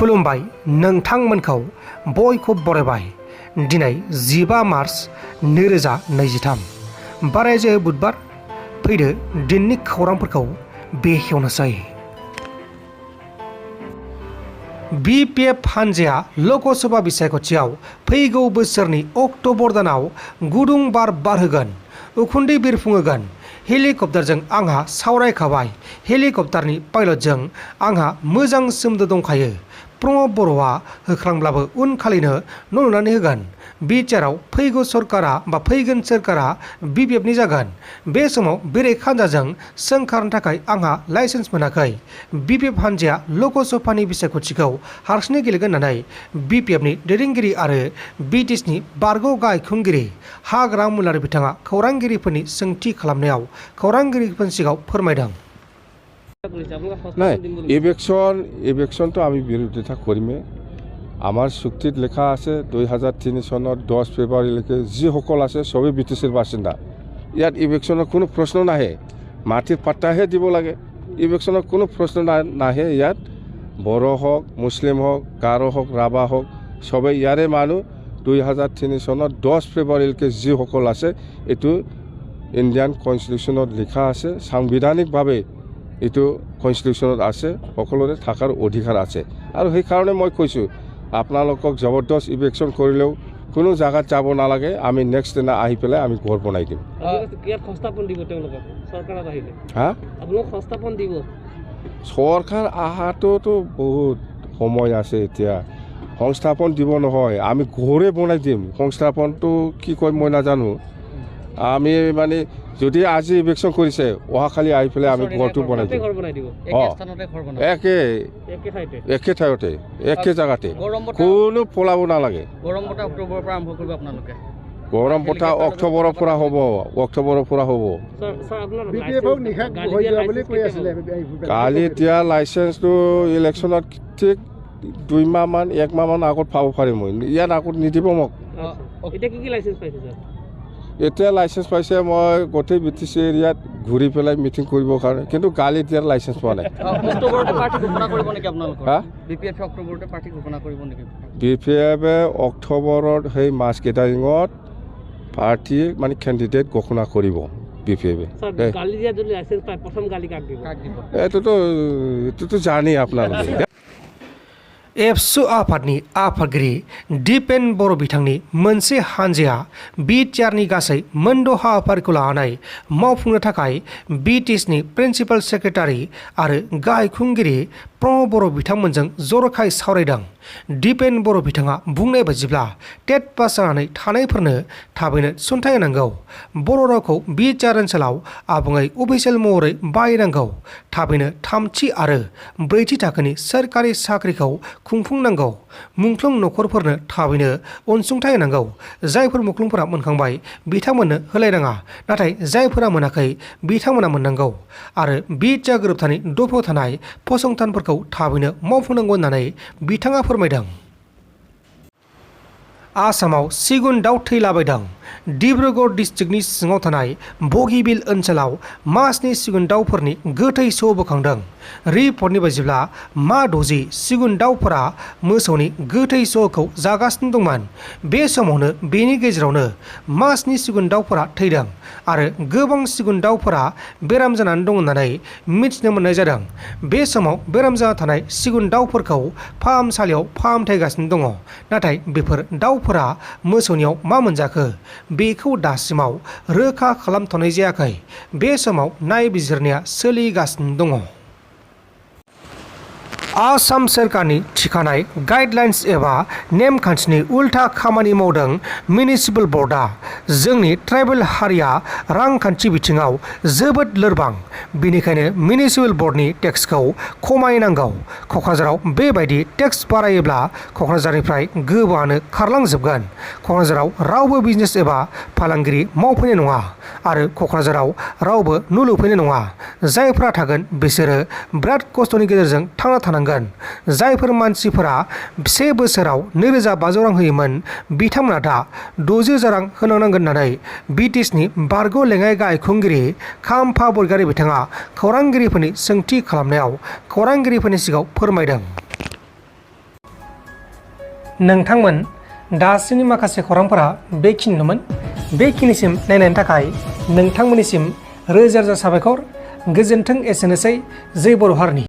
खुलुमबाय नोंथांमोनखौ बयखौ बरायबाय। दिनै 15 मार्च 2023 बारायजे बुधबार। फैदो दिननि खौरांफोरखौ बेखेवनोसै। BPF हानजाया लोकसभा बिसायख'थियाव फैगौ बोसोरनि अक्ट'बर दानाव गुदुं बार बारहोगोन, उखुन्दै बिरफुंहोगोन। हेलिकप्टारजों आंहा सावरायखाबाय। हेलिकप्टारनि पाइलटजों आंहा मोजां सोमोन्दो दंखायो। बर'आ होख्रांब्लाबो उनखालिनो न' लुनानै होगोन। बिटिआरआव फैगोन सोरखारा BPFनि जागोन। बे समाव बेरेखा हानजाजों सोंखारनो थाखाय आंहा लाइसेन्स मोनाखै। BPF हानजाया लोकसभानि बिसायख'थिखौ हारसिङै गेलेगोन होननानै BPFनि दैदेनगिरि आरो BTSनि बारग' गाहाय खुंगिरि हाग्रा मुलारि बिथाङा खौरांगिरिफोरनि सोंथि खालामनायाव खौरांगिरिफोरनि सिगाङाव फोरमायदों। ইলেকশন তো আমি বিরোধিতা কৰিমে। আমাৰ চুক্তিত লেখা আছে 2003 চনৰ 10 ফেব্ৰুৱাৰীলৈকে যিসকল আছে সবেই BTCৰ বাসিন্দা। ইয়াত ইলেকশনৰ কোনো প্ৰশ্ন নাহে। মাটিৰ পাট্টাহে দিব লাগে। ইলেকশনৰ কোনো প্ৰশ্ন নাহে। ইয়াত বড়ো হওক, মুছলিম হওক, গাৰো হওক, ৰাভা হওক, সবেই ইয়াৰে মানুহ। 2003 চনৰ 10 ফেব্ৰুৱাৰীলৈকে যিসকল আছে এইটো ইণ্ডিয়ান কনষ্টিটিউশ্যনত লিখা আছে। সাংবিধানিকভাৱে এইটো কনষ্টিটিউশ্যনত আছে, সকলোৰে থকাৰ অধিকাৰ আছে। আৰু সেইকাৰণে মই কৈছোঁ আপোনালোকক জবৰদস্ত ইলেকশ্যন কৰিলেও কোনো জেগাত যাব নালাগে। আমি নেক্সট দিনা আহি পেলাই আমি ঘৰ বনাই দিম। চৰকাৰ অহাটোতো বহুত সময় আছে। এতিয়া সংস্থাপন দিব নহয়, আমি ঘৰে বনাই দিম। সংস্থাপনটো কি কয় মই নাজানো। আমি মানে যদি আজি ইলেকশ্যন কৰিছে অহাকালি আহি পেলাই আমি ঘৰটো বনাই দিম। একে ঠাইতে একে জেগাতে কোনো পলাব নালাগে। গৰম বতাহ অক্টোবৰৰ পৰা হ'ব। কালি দিয়া লাইচেন্সটো ইলেকশ্যনত ঠিক 1 মাহমান আগত পাব পাৰিম। মই ইয়াত আগত নিদিব মোক। এতিয়া লাইচেন্স পাইছে মই গোটেই BTC এৰিয়াত ঘূৰি পেলাই মিটিং কৰিবৰ কাৰণে, কিন্তু গালি দিয়াৰ লাইচেন্স পোৱা নাই। BPFে অক্টোবৰত সেই মাছ কেটাৰিঙত পাৰ্টি মানে কেণ্ডিডেট ঘোষণা কৰিব। BPFে এইটোতো জানেই আপোনালোকে। एबसु आफादनि आफादगिरि दिपेन बर' बिथांनि मोनसे हानजाया बिटिआरनि गासै मोनद' हाबाफारिखौ लानानै मावफुंनो थाखाय BTSनि प्रिन्सिपाल सेक्रेटारि आरो गाहाय खुंगिरि बर' बिथांमोनजों जर'खायै सावरायदों। दिपेन बर' बिथाङा बुंनाय बायदिब्ला टेट पास जानानै थानायफोरनो थाबैनो थिसनथाइ होनांगौ। बर' रावखौ बिटिआर ओनसोलाव आबुङै अफिसियेल महरै बाहायनांगौ। थाबैनो 3थि आरो 4थि थाखोनि सोरखारि साख्रिखौ खुंफुंनांगौ। मुंख्लं नखरफोरनो थाबैनो अनसुंथाइ होनांगौ। जायफोर मुंख्लंफोरा मोनखांबाय बिथांमोननो होलायनाङा, नाथाय जायफोरा मोनाखै बिथांमोना मोननांगौ। आरो बिटिआर गोरोबथानि दफायाव थानाय फसंथानफोरखौ थाबैनो मावफुंनांगौ होननानै बिथाङा फोरमायदों। आसामाव सिगुन दाउ थैलाबायदों। डिब्रुगड़ डिस्ट्रिक्टनि सिङाव थानाय बगिबिल ओनसोलाव मासनि सिगुन दाउफोरनि गोथै सह बोखांदों। रिपर्टनि बायदिब्ला 60 सिगुन दाउफोरा मोसौनि गोथै सहखौ जागासिनो दंमोन। बे समावनो बेनि गेजेरावनो मासनि सिगुन दाउफोरा थैदों आरो गोबां सिगुन दाउफोरा बेराम जानानै दं होननानै मिथिनो मोननाय जादों। बे समाव बेराम जाना थानाय सिगुन दाउफोरखौ फाहामसालियाव फाहामथायगासिनो दङ। नाथाय बेफोर दाउफोरा मोसौनियाव मा मोनजाखो बेखौ दासिमाव रोखा खालामथ'नाय जायाखै। बे समाव नायबिजिरनाया सोलिगासिनो दङ। आसाम सोरखारनि थिखानाय गाइडलाइन्स एबा नेमखान्थिनि उल्था खामानि मावदों मिउनिसिपल बर्डआ। जोंनि ट्राइबेल हारिया रांखान्थि बिथिङाव जोबोद लोरबां, बेनिखायनो मिउनिसिपल बर्डनि टेक्सखौ खमायनांगौ। क'क्राझाराव बेबायदि टेक्स बारायोब्ला क'क्राझारनिफ्राय गोबाङानो खारलांजोबगोन। क'क्राझाराव रावबो बिजनेस एबा फालांगिरि मावफैनाय नङा आरो क'क्राझाराव रावबो न' लुफैनाय नङा। जायफोरा थागोन बिसोरो बिराद खस्थ'नि गेजेरजों थांना थानांगोन। जायफोर मानसिफोरा 1 बोसोराव 2500 रां होयोमोन बिथांमोना दा 60,000 रां होनांगोन होननानै BTSनि बारग' लेङाइ गाहाय खुंगिरि खाम्फा बरगयारी बिथाङा खौरांगिरिफोरनि सोंथि खालामनायाव खौरांगिरिफोरनि सिगाङाव फोरमायदों। नोंथांमोन दासिमनि माखासे खौरांफोरा बेखिनिल'मोन। बेखिनिसिम नायनायनि थाखाय नोंथांमोननिसिम रोजा रोजा साबायखर। गोजोन्थों। एसेनोसै। जै बर' हारिनि।